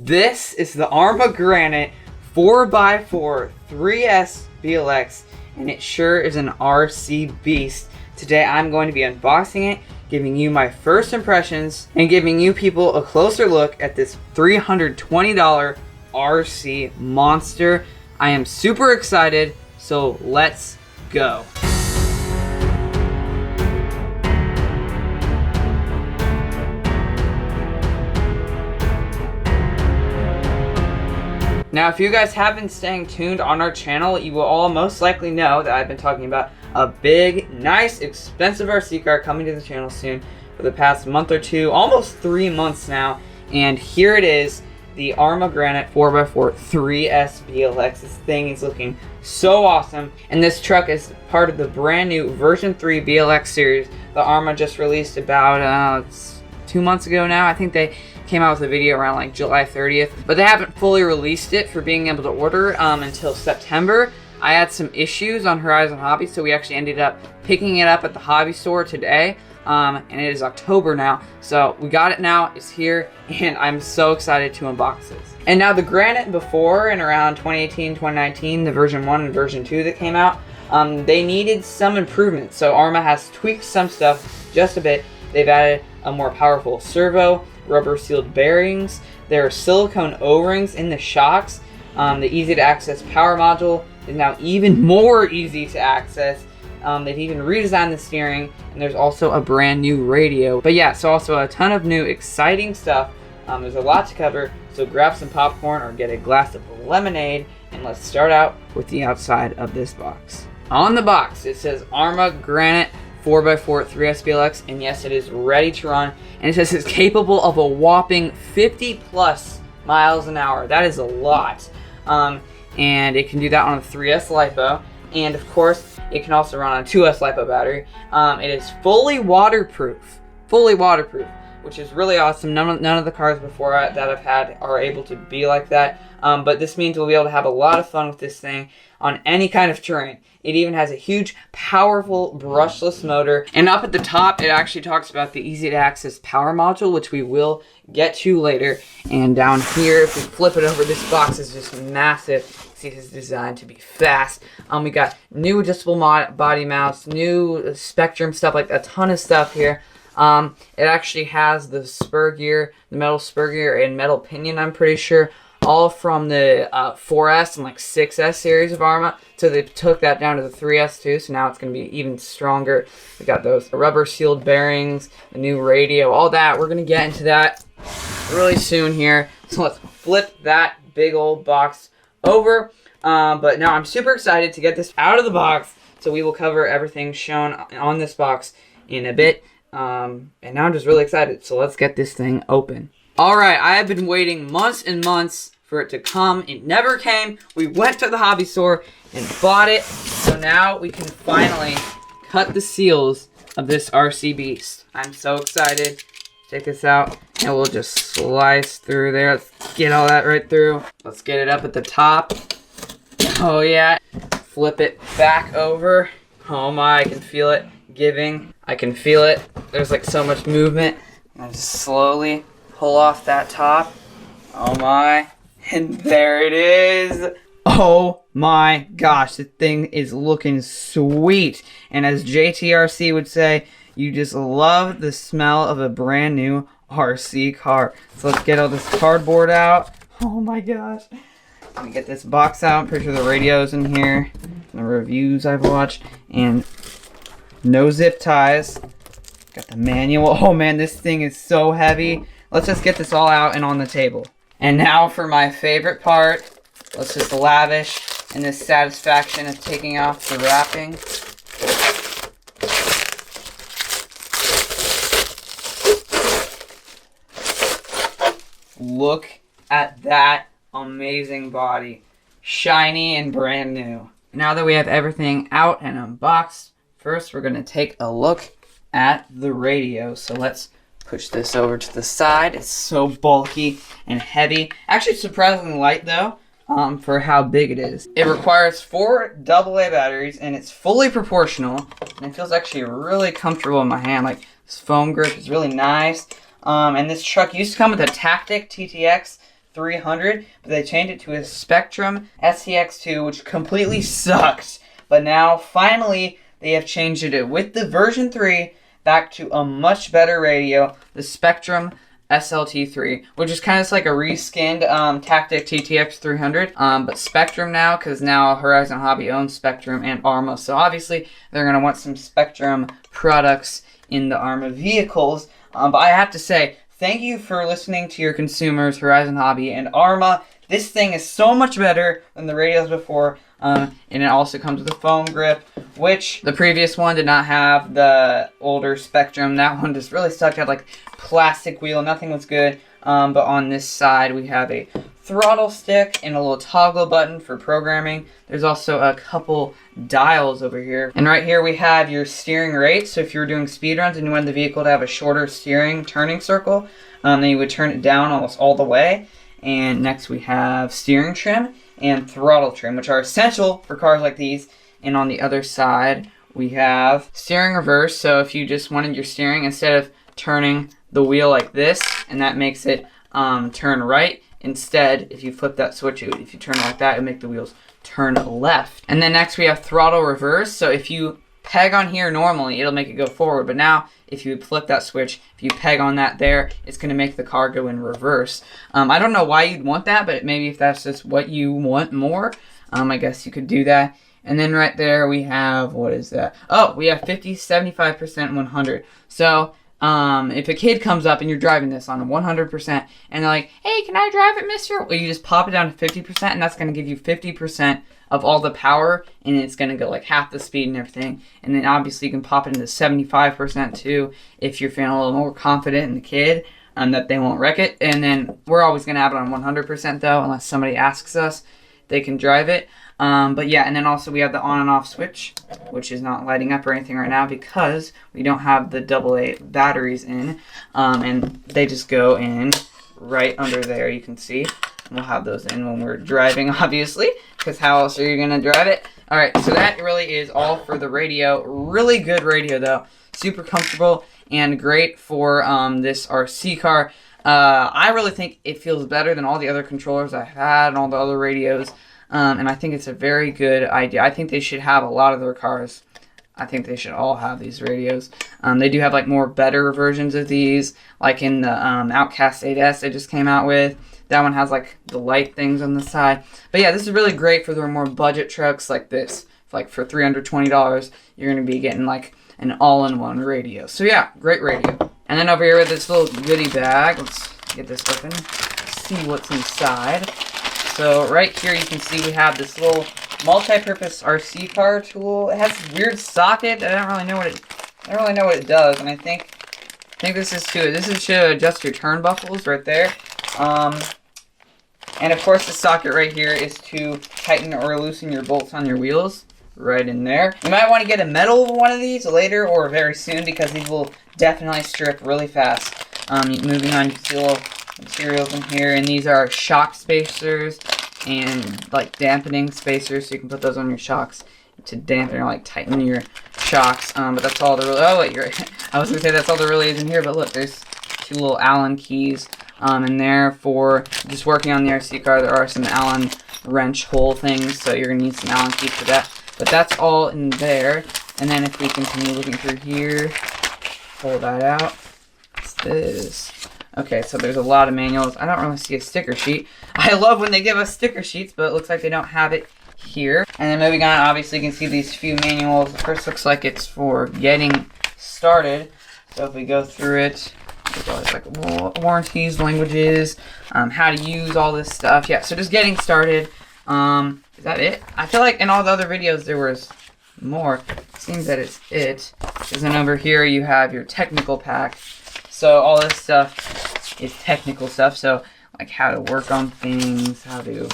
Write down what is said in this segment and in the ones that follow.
This is the ARRMA Granite 4x4 3S BLX, and it sure is an RC beast. Today I'm going to be unboxing it, giving you my first impressions, and giving you people a closer look at this $320 RC monster. I am super excited, so let's go. Now, if you guys have been staying tuned on our channel, you will all most likely know that I've been talking about a big, nice, expensive RC car coming to the channel soon for the past month or two, almost 3 months now. And here it is, the ARRMA Granite 4x4 3S BLX. This thing is looking so awesome. And this truck is part of the brand new version 3 BLX series the ARRMA just released about 2 months ago now. I think they came out with a video around like July 30th, but they haven't fully released it for being able to order until September. I had some issues on Horizon Hobby, so we actually ended up picking it up at the hobby store today, and it is October now, so we got it now, it's here, and I'm so excited to unbox this. And now the Granite before, in around 2018, 2019, the version 1 and version 2 that came out, they needed some improvements, so ARRMA has tweaked some stuff just a bit. They've added a more powerful servo, rubber sealed bearings, there are silicone O-rings in the shocks, the easy to access power module is now even more easy to access. They've even redesigned the steering, and there's also a brand new radio. But yeah, so also a ton of new exciting stuff. There's a lot to cover, so grab some popcorn or get a glass of lemonade, and let's start out with the outside of this box. On the box it says ARRMA Granite 4x4 3S BLX, and yes, it is ready to run, and it says it's capable of a whopping 50 plus miles an hour. That is a lot. And it can do that on a 3S LiPo, and of course it can also run on a 2S LiPo battery. It is fully waterproof, which is really awesome. None of the cars before that I've had are able to be like that, but this means we'll be able to have a lot of fun with this thing on any kind of terrain. It even has a huge, powerful brushless motor, and up at the top it actually talks about the easy to access power module, which we will get to later. And down here, if we flip it over, this box is just massive. See, it is designed to be fast. We got new adjustable body mounts, new Spectrum stuff, like a ton of stuff here. It actually has the spur gear, the metal spur gear and metal pinion, I'm pretty sure, all from the 4S and like 6S series of ARRMA. So they took that down to the 3S too, so now it's going to be even stronger. We got those rubber sealed bearings, the new radio, all that. We're going to get into that really soon here. So let's flip that big old box over. But now I'm super excited to get this out of the box, so we will cover everything shown on this box in a bit. And now I'm just really excited, so let's get this thing open. Alright, I have been waiting months and months for it to come. It never came. We went to the hobby store and bought it, so now we can finally cut the seals of this RC beast. I'm so excited. Check this out, and we'll just slice through there. Let's get all that right through. Let's get it up at the top. Oh yeah. Flip it back over. Oh my, I can feel it giving. I can feel it. There's like so much movement. And just slowly pull off that top. Oh my. And there it is. Oh my gosh, the thing is looking sweet. And as JTRC would say, you just love the smell of a brand new RC car. So let's get all this cardboard out. Oh my gosh. Let me get this box out. I'm pretty sure the radio's in here. The reviews I've watched. And no zip ties. Got the manual. Oh man, this thing is so heavy. Let's just get this all out and on the table. And now for my favorite part. Let's just lavish in this satisfaction of taking off the wrapping. Look at that amazing body. Shiny and brand new. Now that we have everything out and unboxed, first we're going to take a look at the radio. So let's push this over to the side. It's so bulky and heavy. Actually surprisingly light though, for how big it is. It requires 4 AA batteries, and it's fully proportional, and it feels actually really comfortable in my hand. Like, this foam grip is really nice. And this truck used to come with a Tactic TTX 300, but they changed it to a Spectrum SCX2, which completely sucks. But now, finally, they have changed it with the version 3 back to a much better radio, the Spectrum SLT3, which is kind of like a reskinned Tactic TTX 300, but Spectrum now, because now Horizon Hobby owns Spectrum and ARRMA, so obviously they're going to want some Spectrum products in the ARRMA vehicles. But I have to say, thank you for listening to your consumers, Horizon Hobby and ARRMA. This thing is so much better than the radios before, and it also comes with a foam grip, which the previous one did not have. The older Spectrum, that one just really sucked. It had like plastic wheel, nothing was good. But on this side we have a throttle stick and a little toggle button for programming. There's also a couple dials over here, and right here we have your steering rate. So if you were doing speed runs and you wanted the vehicle to have a shorter steering turning circle, then you would turn it down almost all the way. And next we have steering trim and throttle trim, which are essential for cars like these. And on the other side we have steering reverse. So if you just wanted your steering, instead of turning the wheel like this, and that makes it turn right, instead if you flip that switch, if you turn it like that, it would make the wheels turn left. And then next we have throttle reverse. So if you peg on here normally, it'll make it go forward, but now if you flip that switch, if you peg on that there, it's going to make the car go in reverse. I don't know why you'd want that, but maybe if that's just what you want more, I guess you could do that. And then right there we have, what is that? Oh, we have 50, 75%, 100. So if a kid comes up and you're driving this on 100% and they're like, hey, can I drive it, mister? Well, you just pop it down to 50%, and that's going to give you 50% of all the power, and it's going to go like half the speed and everything. And then obviously you can pop it into 75% too if you're feeling a little more confident in the kid, that they won't wreck it. And then we're always going to have it on 100% though, unless somebody asks us, they can drive it. But yeah, and then also we have the on and off switch, which is not lighting up or anything right now because we don't have the AA batteries in, and they just go in right under there, you can see. We'll have those in when we're driving, obviously, because how else are you going to drive it? Alright, so that really is all for the radio. Really good radio, though. Super comfortable and great for this RC car. I really think it feels better than all the other controllers I've had and all the other radios. And I think it's a very good idea. I think they should have a lot of their cars. I think they should all have these radios. They do have like more better versions of these, like in the Outcast 8S they just came out with. That one has like the light things on the side. But yeah, this is really great for the more budget trucks like this. Like for $320, you're going to be getting like an all-in-one radio. So yeah, great radio. And then over here with this little goodie bag, let's get this open, see what's inside. So right here you can see we have this little multi-purpose RC car tool. It has this weird socket. I don't really know what it does, and I think this is to adjust your turnbuckles right there. And of course the socket right here is to tighten or loosen your bolts on your wheels, right in there. You might want to get a metal one of these later or very soon because these will definitely strip really fast. Moving on, you can see little materials in here, and these are shock spacers and like dampening spacers, so you can put those on your shocks to dampen or like tighten your shocks. But that's all there really. Oh wait, you're right. I was gonna say that's all there really is in here, but look, there's two little Allen keys in there for just working on the RC car. There are some Allen wrench hole things, so you're gonna need some Allen keys for that. But that's all in there. And then if we continue looking through here, pull that out. What's this? Okay, so there's a lot of manuals. I don't really see a sticker sheet. I love when they give us sticker sheets, but it looks like they don't have it here. And then moving on, obviously you can see these few manuals. The first looks like it's for getting started. So if we go through it, there's like warranties, languages, how to use all this stuff. Yeah, so just getting started. Is that it? I feel like in all the other videos there was more. It seems that it's it. Because then over here you have your technical pack. So all this stuff is technical stuff. So like how to work on things, how to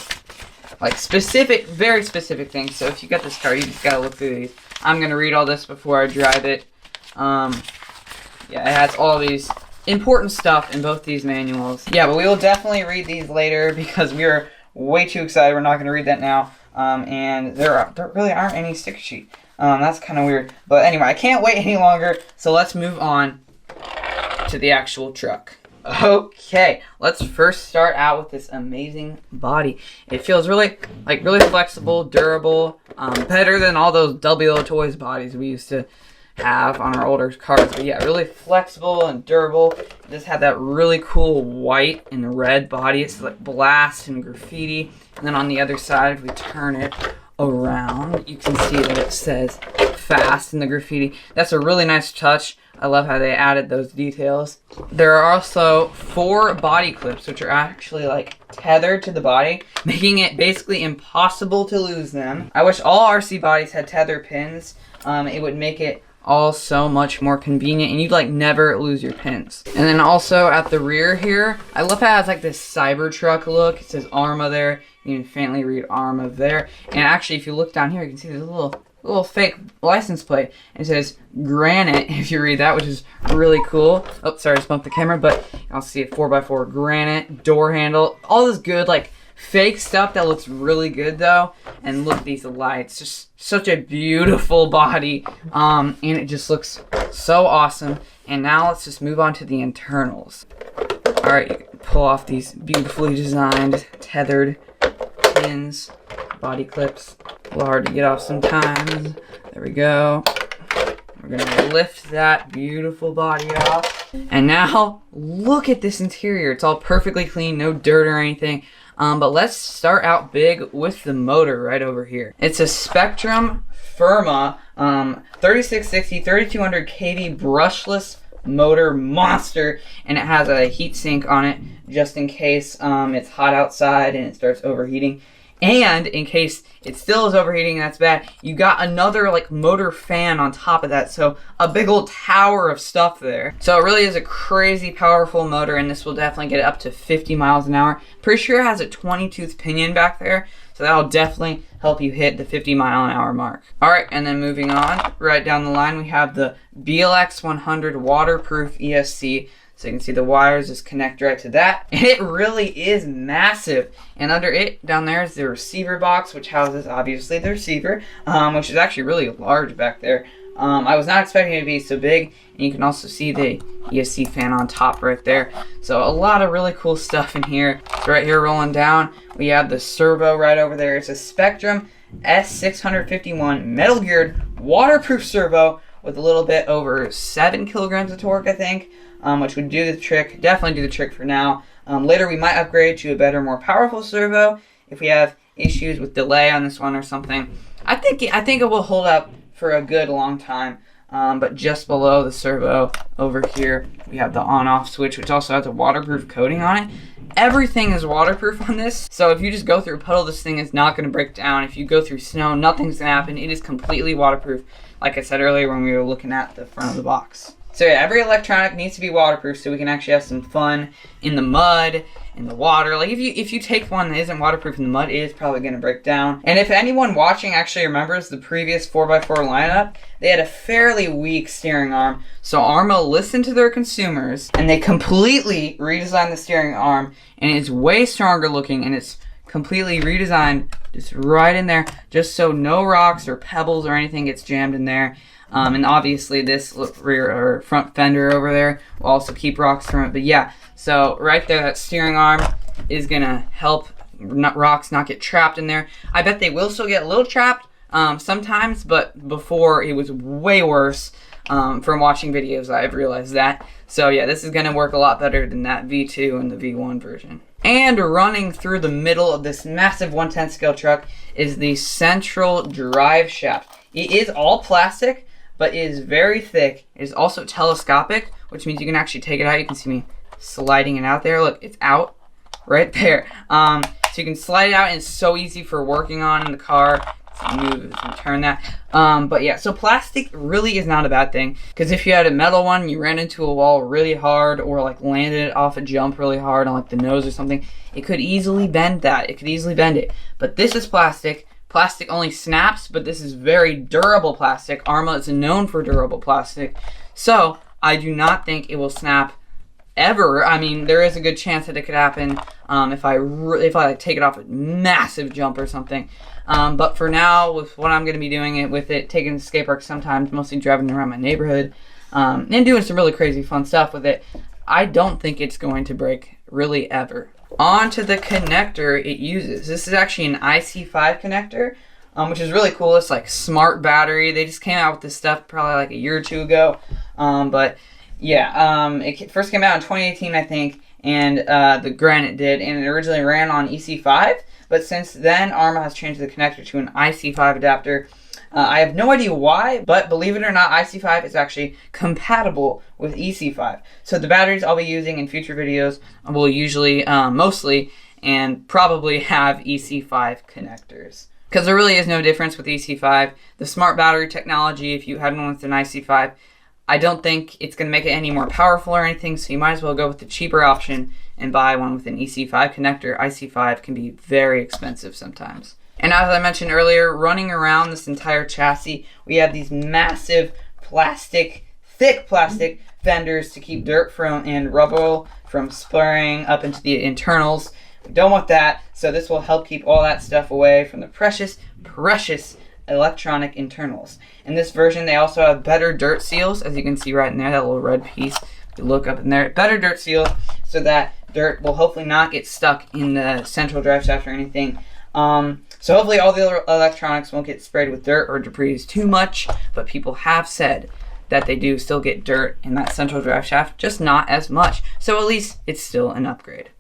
like specific, very specific things. So if you got this car, you just gotta look through these. I'm gonna read all this before I drive it. Yeah, it has all these important stuff in both these manuals. Yeah, but we will definitely read these later because we are way too excited. We're not gonna read that now. And there really aren't any sticker sheet. That's kind of weird. But anyway, I can't wait any longer. So let's move on to the actual truck. Okay, let's first start out with this amazing body. It feels really flexible, durable, better than all those WLToys bodies we used to have on our older cars. But yeah, really flexible and durable. It just had that really cool white and red body. It's like blast and graffiti. And then on the other side, if we turn it around, you can see that it says fast in the graffiti. That's a really nice touch. I love how they added those details. There are also 4 body clips, which are actually like tethered to the body, making it basically impossible to lose them. I wish all RC bodies had tether pins. It would make it all so much more convenient, and you'd like never lose your pins. And then also at the rear here, I love how it has like this Cybertruck look. It says ARRMA there. You can faintly read ARRMA there. And actually, if you look down here, you can see there's a little fake license plate. It says Granite, if you read that, which is really cool. Oh, sorry, I just bumped the camera, but I'll see a 4x4 Granite, door handle, all this good, like, fake stuff that looks really good, though. And look at these lights, just such a beautiful body, and it just looks so awesome. And now let's just move on to the internals. All right, you can pull off these beautifully designed, tethered pins, body clips. A little hard to get off sometimes. There we go. We're gonna lift that beautiful body off. And now, look at this interior. It's all perfectly clean, no dirt or anything. But let's start out big with the motor right over here. It's a Spectrum Firma 3660 3200 kV brushless motor monster, and it has a heat sink on it just in case it's hot outside and it starts overheating. And in case it still is overheating and that's bad, you got another like motor fan on top of that. So a big old tower of stuff there. So it really is a crazy powerful motor, and this will definitely get it up to 50 miles an hour. Pretty sure it has a 20-tooth pinion back there. So that'll definitely help you hit the 50-mile-an-hour mark. All right, and then moving on, right down the line, we have the BLX 100 waterproof ESC. So you can see the wires just connect right to that. And it really is massive. And under it, down there, is the receiver box, which houses, obviously, the receiver, which is actually really large back there. I was not expecting it to be so big. And you can also see the ESC fan on top right there. So a lot of really cool stuff in here. So right here, rolling down, we have the servo right over there. It's a Spectrum S651 metal geared waterproof servo with a little bit over 7 kilograms of torque, I think. Which would do the trick, definitely do the trick for now. Later we might upgrade to a better, more powerful servo if we have issues with delay on this one or something. I think it will hold up for a good long time. But just below the servo over here, we have the on-off switch, which also has a waterproof coating on it. Everything is waterproof on this, so if you just go through a puddle, this thing is not going to break down. If you go through snow, nothing's going to happen. It is completely waterproof, like I said earlier when we were looking at the front of the box. So yeah, every electronic needs to be waterproof so we can actually have some fun in the mud, in the water. Like if you take one that isn't waterproof in the mud, it is probably going to break down. And if anyone watching actually remembers the previous 4x4 lineup, they had a fairly weak steering arm. So ARRMA listened to their consumers and they completely redesigned the steering arm, and it's way stronger looking, and it's completely redesigned just right in there, just so no rocks or pebbles or anything gets jammed in there. And obviously this rear or front fender over there will also keep rocks from it. But yeah, so right there, that steering arm is gonna help rocks not get trapped in there. I bet they will still get a little trapped sometimes, but before it was way worse. From watching videos, I've realized that. So yeah, this is gonna work a lot better than that V2 and the V1 version. And running through the middle of this massive 1/10 scale truck is the central drive shaft. It is all plastic, but it is very thick. It is also telescopic, which means you can actually take it out. You can see me sliding it out there. Look, it's out right there. So you can slide it out, and it's so easy for working on in the car. So move and turn that. But yeah, so plastic really is not a bad thing, because if you had a metal one, you ran into a wall really hard or like landed it off a jump really hard on like the nose or something, it could easily bend that. It could easily bend it. But this is plastic. Plastic only snaps, but this is very durable plastic. ARRMA is known for durable plastic. So I do not think it will snap ever. I mean, there is a good chance that it could happen if I take it off a massive jump or something. But for now, with what I'm going to be doing with it, taking the skate park sometimes, mostly driving around my neighborhood, and doing some really crazy fun stuff with it, I don't think it's going to break really ever. On to the connector it uses. This is actually an IC5 connector, which is really cool. It's like smart battery. They just came out with this stuff probably like a year or two ago. But yeah, it first came out in 2018, I think, and the Granite did, and it originally ran on EC5. But since then, ARRMA has changed the connector to an IC5 adapter. I have no idea why, but believe it or not, IC5 is actually compatible with EC5. So the batteries I'll be using in future videos will usually, mostly, and probably have EC5 connectors. Because there really is no difference with EC5. The smart battery technology, if you had one with an IC5, I don't think it's going to make it any more powerful or anything, so you might as well go with the cheaper option and buy one with an EC5 connector. IC5 can be very expensive sometimes. And as I mentioned earlier, running around this entire chassis, we have these massive plastic, thick plastic fenders to keep dirt and rubber from spraying up into the internals. We don't want that, so this will help keep all that stuff away from the precious, precious electronic internals. In this version, they also have better dirt seals, as you can see right in there, that little red piece. If you look up in there, better dirt seals, so that dirt will hopefully not get stuck in the central drive shaft or anything. So hopefully all the electronics won't get sprayed with dirt or debris too much, but people have said that they do still get dirt in that central drive shaft, just not as much. So at least it's still an upgrade.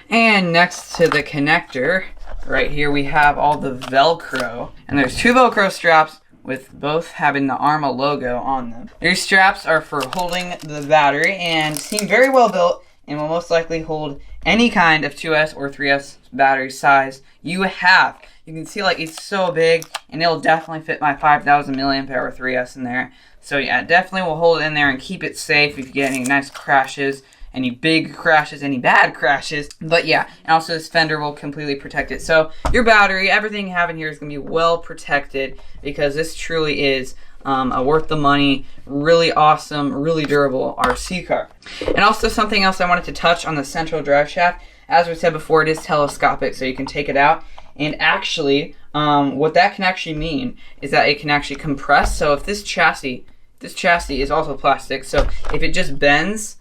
And next to the connector, right here we have all the Velcro. And there's two Velcro straps with both having the ARRMA logo on them. These straps are for holding the battery and seem very well built and will most likely hold any kind of 2S or 3S battery size you have. You can see like it's so big, and it'll definitely fit my 5,000 milliamp hour 3S in there. So yeah, definitely will hold it in there and keep it safe if you get any nice crashes, any big crashes, any bad crashes. But yeah, and also this fender will completely protect it. So your battery, everything you have in here is going to be well protected, because this truly is a worth the money, really awesome, really durable RC car. And also something else I wanted to touch on the central drive shaft. As we said before, it is telescopic, so you can take it out. And actually, what that can actually mean is that it can actually compress. So if this chassis is also plastic, so if it just bends,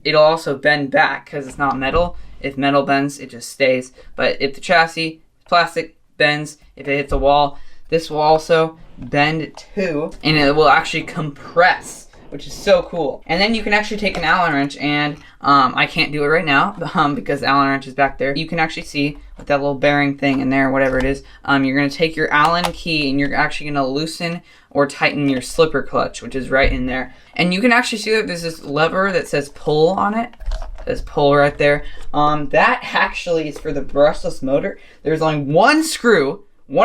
it'll also bend back because it's not metal. If metal bends, it just stays. But if the chassis, plastic, bends, if it hits a wall, this will also bend too, and it will actually compress, which is so cool. And then you can actually take an Allen wrench, and I can't do it right now because the Allen wrench is back there. You can actually see with that little bearing thing in there, whatever it is, you're going to take your Allen key and you're actually going to loosen or tighten your slipper clutch, which is right in there. And you can actually see that there's this lever that says pull on it. It says pull right there. That actually is for the brushless motor. There's only one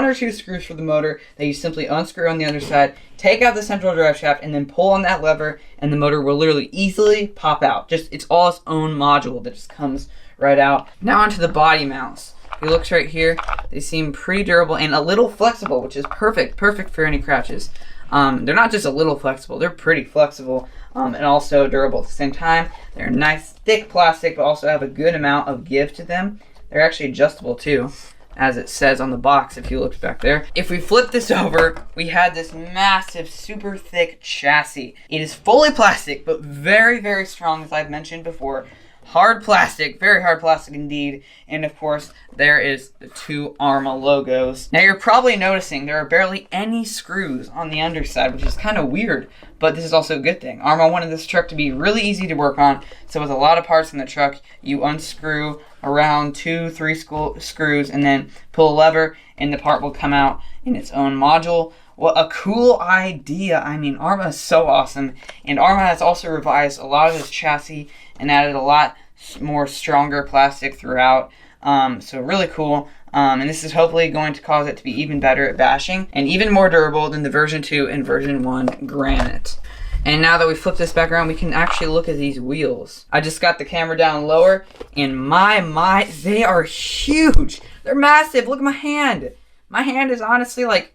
or two screws for the motor that you simply unscrew on the other side, take out the central drive shaft, and then pull on that lever, and the motor will literally easily pop out. It's all its own module that just comes right out. Now onto the body mounts. If you look right here, they seem pretty durable and a little flexible, which is perfect for any crashes. They're not just a little flexible, they're pretty flexible and also durable at the same time. They're nice, thick plastic, but also have a good amount of give to them. They're actually adjustable too, as it says on the box if you look back there. If we flip this over, we had this massive, super thick chassis. It is fully plastic, but very, very strong, as I've mentioned before. Hard plastic, very hard plastic indeed. And of course, there is the two ARRMA logos. Now you're probably noticing there are barely any screws on the underside, which is kind of weird, but this is also a good thing. ARRMA wanted this truck to be really easy to work on, so with a lot of parts in the truck, you unscrew around 2-3 screws and then pull a lever and the part will come out in its own module. What a cool idea. I mean, ARRMA is so awesome, and ARRMA has also revised a lot of this chassis and added a lot more stronger plastic throughout, so really cool. And this is hopefully going to cause it to be even better at bashing and even more durable than the version 2 and version 1 Granite. And now that we flip this back around, we can actually look at these wheels. I just got the camera down lower, and my, they are huge. They're massive. Look at my hand. My hand is honestly like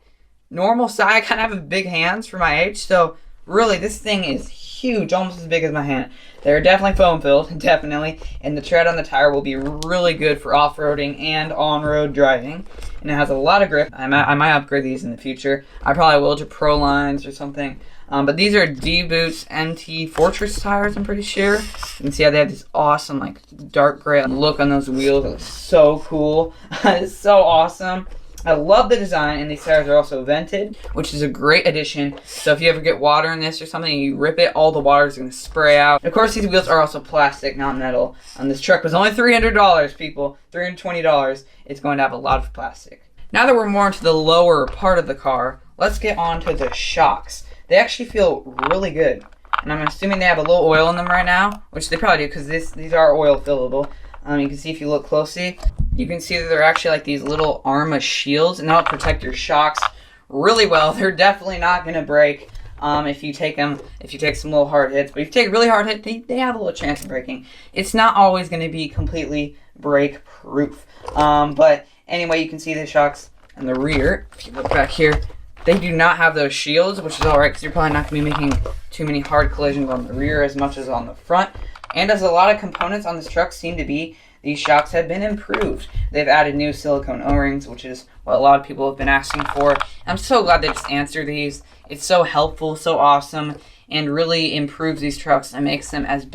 normal size. I kind of have big hands for my age, so really this thing is huge, almost as big as my hand. They're definitely foam filled, definitely, and the tread on the tire will be really good for off-roading and on-road driving. And it has a lot of grip. I might upgrade these in the future. I probably will to Pro Lines or something. But these are D-Boots NT Fortress tires, I'm pretty sure. You can see how they have this awesome, like, dark gray look on those wheels. It looks so cool. It's so awesome. I love the design, and these tires are also vented, which is a great addition. So if you ever get water in this or something and you rip it, all the water is going to spray out. And of course, these wheels are also plastic, not metal. This truck was only $300, people. $320. It's going to have a lot of plastic. Now that we're more into the lower part of the car, let's get on to the shocks. They actually feel really good. And I'm assuming they have a little oil in them right now, which they probably do because these are oil fillable. You can see if you look closely, you can see that they're actually like these little ARRMA shields, and that'll protect your shocks really well. They're definitely not going to break if you take some little hard hits. But if you take a really hard hit, they have a little chance of breaking. It's not always going to be completely break proof. But anyway, you can see the shocks in the rear. If you look back here, they do not have those shields, which is alright because you're probably not going to be making too many hard collisions on the rear as much as on the front. And as a lot of components on this truck seem to be, these shocks have been improved. They've added new silicone O-rings, which is what a lot of people have been asking for. I'm so glad they just answered these. It's so helpful, so awesome, and really improves these trucks and makes them as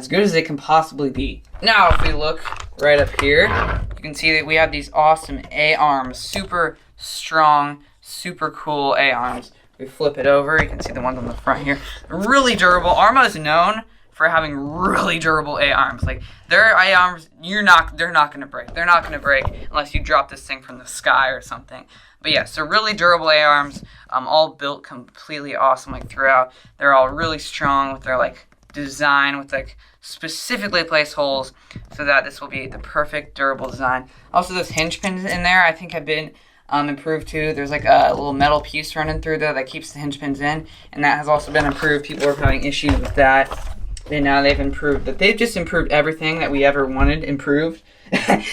good as they can possibly be. Now, if we look right up here, you can see that we have these awesome A-arms, super strong, super cool A-arms. We flip it over, you can see the ones on the front here. Really durable. ARRMA is known for having really durable A-arms. Like, their A-arms, they're not going to break. They're not going to break unless you drop this thing from the sky or something. But yeah, so really durable A-arms, all built completely awesome, like, throughout. They're all really strong with their, like, design, with, like, specifically placed holes so that this will be the perfect durable design. Also, those hinge pins in there, I think have been improved too. There's like a little metal piece running through there that keeps the hinge pins in, and that has also been improved. People were having issues with that. And now they've improved, but they've just improved everything that we ever wanted improved.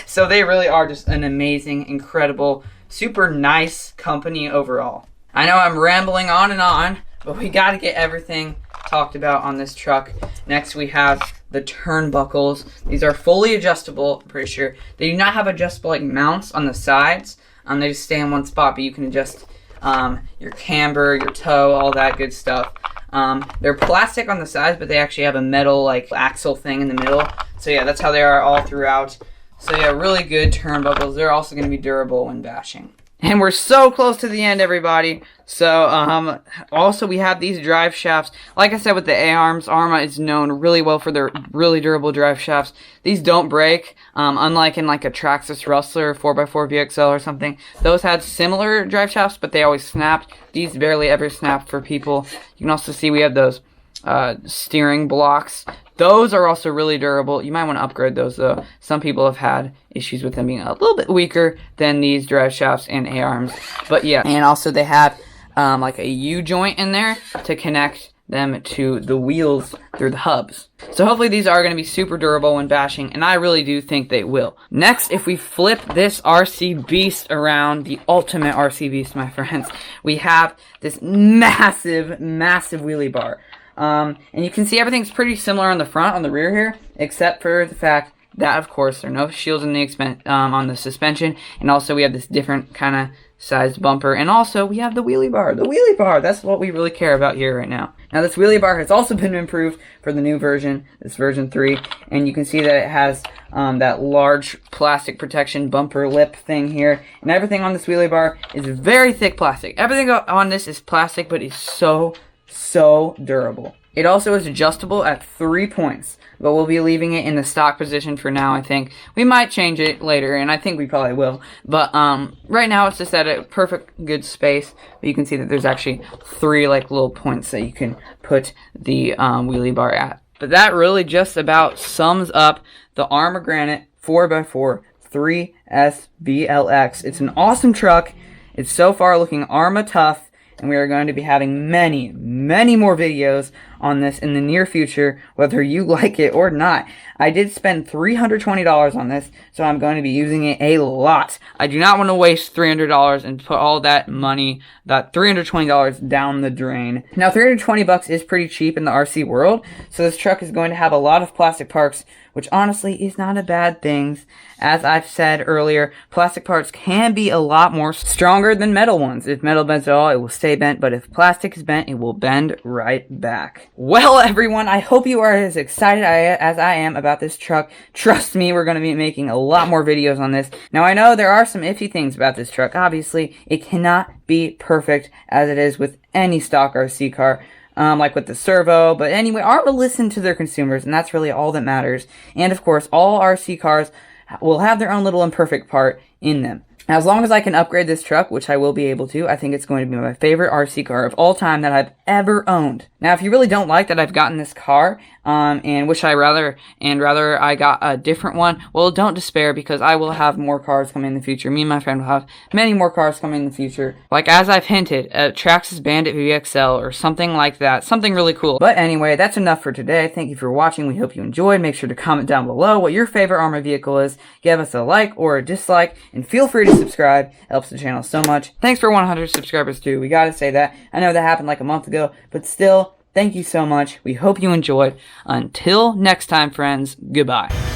So they really are just an amazing, incredible, super nice company overall. I know I'm rambling on and on, but we got to get everything talked about on this truck. Next we have the turnbuckles. These are fully adjustable, I'm pretty sure. They do not have adjustable like mounts on the sides. They just stay in one spot, but you can adjust your camber, your toe, all that good stuff. They're plastic on the sides, but they actually have a metal like axle thing in the middle. So yeah, that's how they are all throughout. So yeah, really good turnbuckles. They're also going to be durable when bashing. And we're so close to the end, everybody. So, also we have these drive shafts. Like I said with the A-arms, ARRMA is known really well for their really durable drive shafts. These don't break, unlike in like a Traxxas Rustler 4x4 VXL or something. Those had similar drive shafts, but they always snapped. These barely ever snap for people. You can also see we have those steering blocks. Those are also really durable. You might want to upgrade those though. Some people have had issues with them being a little bit weaker than these drive shafts and A-arms. But yeah, and also they have like a U-joint in there to connect them to the wheels through the hubs. So hopefully these are going to be super durable when bashing, and I really do think they will. Next, if we flip this RC beast around, the ultimate RC beast, my friends, we have this massive, massive wheelie bar. And you can see everything's pretty similar on the front, on the rear here, except for the fact that, of course, there are no shields in the on the suspension, and also we have this different kind of sized bumper, and also we have the wheelie bar. The wheelie bar, that's what we really care about here right now. Now, this wheelie bar has also been improved for the new version, this version 3, and you can see that it has that large plastic protection bumper lip thing here, and everything on this wheelie bar is very thick plastic. Everything on this is plastic, but it's so durable. It also is adjustable at 3 points, but we'll be leaving it in the stock position for now, I think. We might change it later, and I think we probably will. But right now it's just at a perfect good space. But you can see that there's actually 3 like little points that you can put the wheelie bar at. But that really just about sums up the ARRMA Granite 4x4 3S BLX. It's an awesome truck. It's so far looking ARRMA tough. And we are going to be having many more videos on this in the near future, whether you like it or not. I did spend $320 on this, so I'm going to be using it a lot. I do not want to waste $300 and put all that money, that $320 down the drain. Now, 320 bucks is pretty cheap in the RC world, so this truck is going to have a lot of plastic parts, which honestly is not a bad thing. As I've said earlier, plastic parts can be a lot more stronger than metal ones. If metal bends at all, it will stay bent, but if plastic is bent, it will bend right back. Well, everyone, I hope you are as excited as I am about this truck. Trust me, we're going to be making a lot more videos on this. Now, I know there are some iffy things about this truck. Obviously, it cannot be perfect as it is with any stock RC car. Like with the servo, but anyway, ARRMA listened to their consumers, and that's really all that matters. And of course, all RC cars will have their own little imperfect part in them. As long as I can upgrade this truck, which I will be able to, I think it's going to be my favorite RC car of all time that I've ever owned. Now, if you really don't like that I've gotten this car, and wish I rather I got a different one, well, don't despair, because I will have more cars coming in the future. Me and my friend will have many more cars coming in the future. Like, as I've hinted, a Traxxas Bandit VXL or something like that. Something really cool. But anyway, that's enough for today. Thank you for watching. We hope you enjoyed. Make sure to comment down below what your favorite ARRMA vehicle is. Give us a like or a dislike, and feel free to subscribe. It helps the channel so much. Thanks for 100 subscribers too. We gotta say that. I know that happened like a month ago, but still, thank you so much. We hope you enjoyed. Until next time, friends, goodbye.